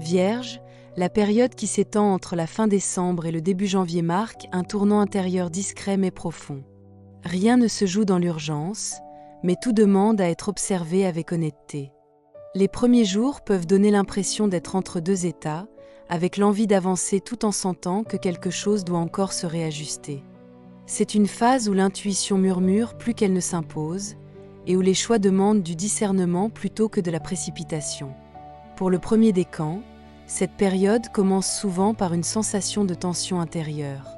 Vierge, la période qui s'étend entre la fin décembre et le début janvier marque un tournant intérieur discret mais profond. Rien ne se joue dans l'urgence, mais tout demande à être observé avec honnêteté. Les premiers jours peuvent donner l'impression d'être entre deux états, avec l'envie d'avancer tout en sentant que quelque chose doit encore se réajuster. C'est une phase où l'intuition murmure plus qu'elle ne s'impose, et où les choix demandent du discernement plutôt que de la précipitation. Pour le premier décan, cette période commence souvent par une sensation de tension intérieure.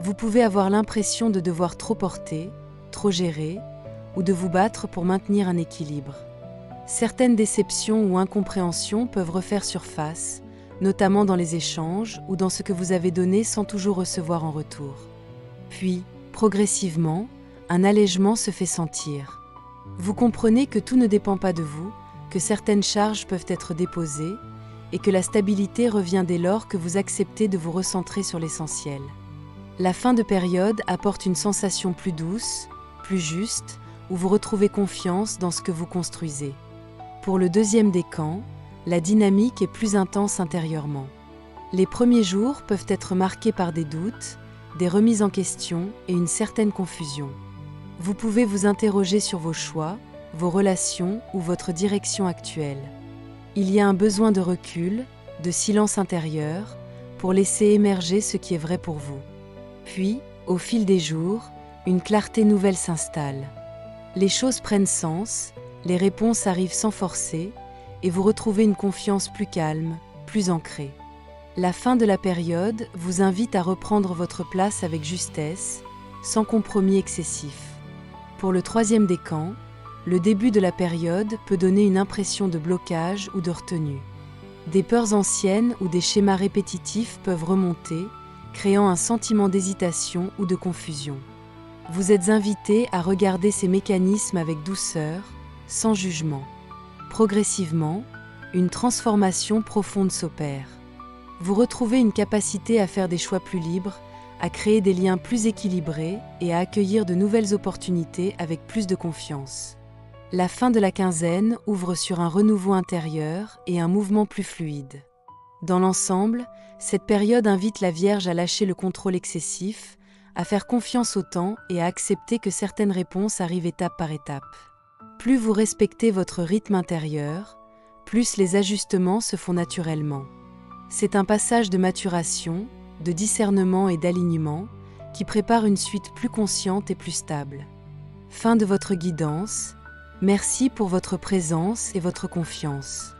Vous pouvez avoir l'impression de devoir trop porter, trop gérer, ou de vous battre pour maintenir un équilibre. Certaines déceptions ou incompréhensions peuvent refaire surface, notamment dans les échanges ou dans ce que vous avez donné sans toujours recevoir en retour. Puis, progressivement, un allègement se fait sentir. Vous comprenez que tout ne dépend pas de vous, que certaines charges peuvent être déposées, et que la stabilité revient dès lors que vous acceptez de vous recentrer sur l'essentiel. La fin de période apporte une sensation plus douce, plus juste, où vous retrouvez confiance dans ce que vous construisez. Pour le deuxième décan, la dynamique est plus intense intérieurement. Les premiers jours peuvent être marqués par des doutes, des remises en question et une certaine confusion. Vous pouvez vous interroger sur vos choix, vos relations ou votre direction actuelle. Il y a un besoin de recul, de silence intérieur, pour laisser émerger ce qui est vrai pour vous. Puis, au fil des jours, une clarté nouvelle s'installe. Les choses prennent sens, les réponses arrivent sans forcer, et vous retrouvez une confiance plus calme, plus ancrée. La fin de la période vous invite à reprendre votre place avec justesse, sans compromis excessif. Pour le troisième décan, le début de la période peut donner une impression de blocage ou de retenue. Des peurs anciennes ou des schémas répétitifs peuvent remonter, créant un sentiment d'hésitation ou de confusion. Vous êtes invité à regarder ces mécanismes avec douceur, sans jugement. Progressivement, une transformation profonde s'opère. Vous retrouvez une capacité à faire des choix plus libres, à créer des liens plus équilibrés et à accueillir de nouvelles opportunités avec plus de confiance. La fin de la quinzaine ouvre sur un renouveau intérieur et un mouvement plus fluide. Dans l'ensemble, cette période invite la Vierge à lâcher le contrôle excessif, à faire confiance au temps et à accepter que certaines réponses arrivent étape par étape. Plus vous respectez votre rythme intérieur, plus les ajustements se font naturellement. C'est un passage de maturation, de discernement et d'alignement qui prépare une suite plus consciente et plus stable. Fin de votre guidance. Merci pour votre présence et votre confiance.